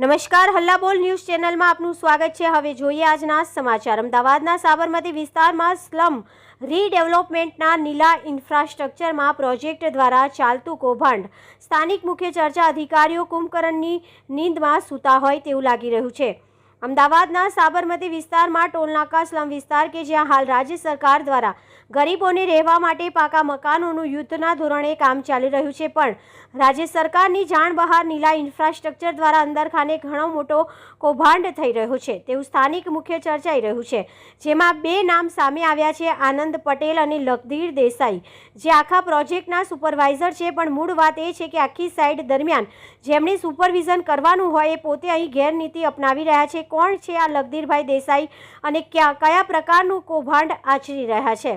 નમસ્કાર, હલ્લા બોલ ન્યૂઝ ચેનલમાં આપનું સ્વાગત છે। હવે જોઈએ આજના સમાચાર। અમદાવાદના સાબરમતી વિસ્તારમાં સ્લમ રીડેવલપમેન્ટના નીલા ઇન્ફ્રાસ્ટ્રક્ચરમાં પ્રોજેક્ટ દ્વારા ચાલતું કૌભાંડ। સ્થાનિક મુખ્ય ચર્ચા અધિકારીઓ કુંભકર્ણની નીંદમાં સૂતા હોય તેવું લાગી રહ્યું છે। અમદાવાદના સાબરમતી વિસ્તારમાં ટોલનાકા સ્લમ વિસ્તાર કે જ્યાં હાલ રાજ્ય સરકાર દ્વારા ગરીબોને રહેવા માટે પાકા મકાનોનું યુદ્ધના ધોરણે કામ ચાલી રહ્યું છે, પણ રાજ્ય સરકારની જાણ બહાર નીલા ઇન્ફ્રાસ્ટ્રક્ચર દ્વારા અંદરખાને ઘણો મોટો કૌભાંડ થઈ રહ્યો છે તેવું સ્થાનિક મુખ્ય ચર્ચાઈ રહ્યું છે, જેમાં બે નામ સામે આવ્યા છે, આનંદ પટેલ અને લખધીર દેસાઈ, જે આખા પ્રોજેક્ટના સુપરવાઇઝર છે। પણ મૂળ વાત એ છે કે આખી સાઇટ દરમિયાન જેમણે સુપરવિઝન કરવાનું હોય એ પોતે અહીં ગેરનીતિ અપનાવી રહ્યા છે। કોણ છે આ લખધીરભાઈ દેસાઈ અને કયા પ્રકારનું કૌભાંડ આચરી રહ્યા છે?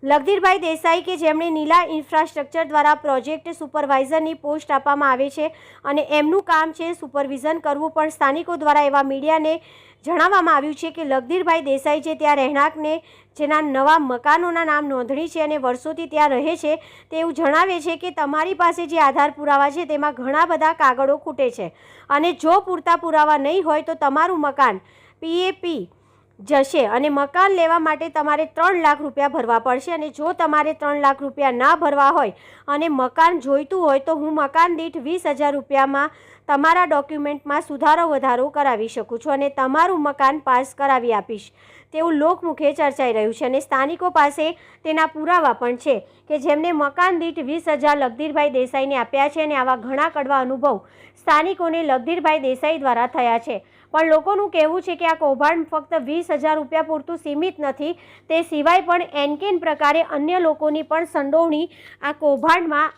લખધીરભાઈ દેસાઈ કે જેમણે નીલા ઇન્ફ્રાસ્ટ્રક્ચર દ્વારા પ્રોજેક્ટ સુપરવાઇઝરની પોસ્ટ આપવામાં આવે છે અને એમનું કામ છે સુપરવિઝન કરવું, પણ સ્થાનિકો દ્વારા એવા મીડિયાને જણાવવામાં આવ્યું છે કે લખધીરભાઈ દેસાઈ છે ત્યાં રહેણાંકને જેના નવા મકાનોના નામ નોંધણી છે અને વર્ષોથી ત્યાં રહે છે તેવું જણાવે છે કે તમારી પાસે જે આધાર પુરાવા છે તેમાં ઘણા બધા કાગળો ખૂટે છે અને જો પૂરતા પુરાવા નહીં હોય તો તમારું મકાન પીએપી જશે અને મકાન લેવા માટે તમારે 3 લાખ રૂપિયા ભરવા પડશે અને જો તમારે 3 લાખ રૂપિયા ના ભરવા હોય અને મકાન જોઈતું હોય તો હું મકાન દીઠ 20,000 રૂપિયામાં તમારા ડોક્યુમેન્ટમાં સુધારો વધારો કરાવી શકું છું અને તમારું મકાન પાસ કરાવી આપીશ તેવું લોકમુખે ચર્ચાઈ રહ્યું છે અને સ્થાનિકો પાસે તેના પુરાવા પણ છે કે જેમને મકાન દીઠ 20,000 લખધીરભાઈ દેસાઈને આપ્યા છે અને આવા ઘણા કડવા અનુભવ સ્થાનિકોને લખધીરભાઈ દેસાઈ દ્વારા થયા છે। પણ લોકોનું કહેવું છે કે આ કૌભાંડ ફક્ત 20,000 રૂપિયા પૂરતું સીમિત નથી, તે સિવાય પણ એનકેન પ્રકારે અન્ય લોકોની પણ સંડોવણી આ કૌભાંડમાં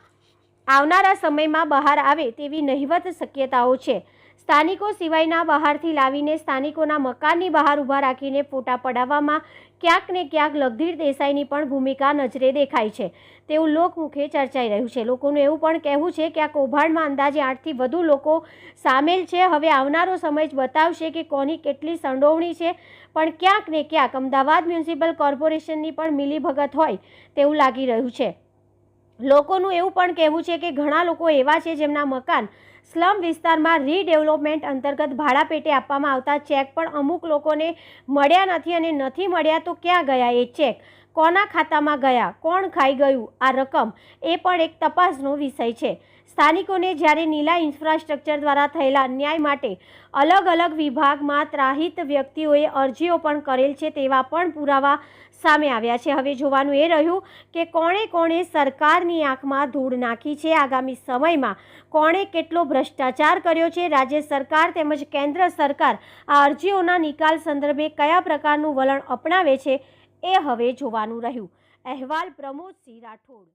આવનારા સમયમાં બહાર આવે તેવી નહિવત શક્યતાઓ છે। સ્થાનિકો સિવાયના બહારથી લાવીને સ્થાનિકોના મકાનની બહાર ઊભા રાખીને ફોટા પડાવવામાં ક્યાંક ને ક્યાંક લખધીર દેસાઈની પણ ભૂમિકા નજરે દેખાય છે તેવું લોકમુખે ચર્ચાઈ રહ્યું છે। લોકોનું એવું પણ કહેવું છે કે આ કૌભાંડમાં અંદાજે 8થી વધુ લોકો સામેલ છે। હવે આવનારો સમય જ બતાવશે કે કોની કેટલી સંડોવણી છે, પણ ક્યાંક ને ક્યાંક અમદાવાદ મ્યુનિસિપલ કોર્પોરેશનની પણ મિલીભગત હોય તેવું લાગી રહ્યું છે। લોકોનું એવું પણ કહેવું છે કે ઘણા લોકો એવા છે જેમના મકાન સ્લમ વિસ્તારમાં રીડેવલપમેન્ટ અંતર્ગત ભાડા પેટે આપવામાં આવતા ચેક પણ અમુક લોકોને મળ્યા નથી અને નથી મળ્યા તો ક્યાં ગયા એ ચેક, કોના ખાતામાં ગયા, કોણ ખાઈ ગયું આ રકમ, એ પણ એક તપાસનો વિષય છે। સ્થાનિકોને જ્યારે નીલા ઇન્ફ્રાસ્ટ્રક્ચર દ્વારા થયેલા અન્યાય માટે અલગ અલગ વિભાગમાં ત્રાહિત વ્યક્તિઓએ અરજીઓ પણ કરેલ છે તેવા પણ પુરાવા સામે આવ્યા છે। હવે જોવાનું એ રહ્યું કે કોણે સરકારની આંખમાં ધૂળ નાખી છે, આગામી સમયમાં કોણે કેટલો ભ્રષ્ટાચાર કર્યો છે, રાજ્ય સરકાર તેમજ કેન્દ્ર સરકાર આ અરજીઓના નિકાલ સંદર્ભે કયા પ્રકારનું વલણ અપનાવે છે એ હવે જોવાનું રહ્યું। અહેવાલ પ્રમોદસિંહ રાઠોડ।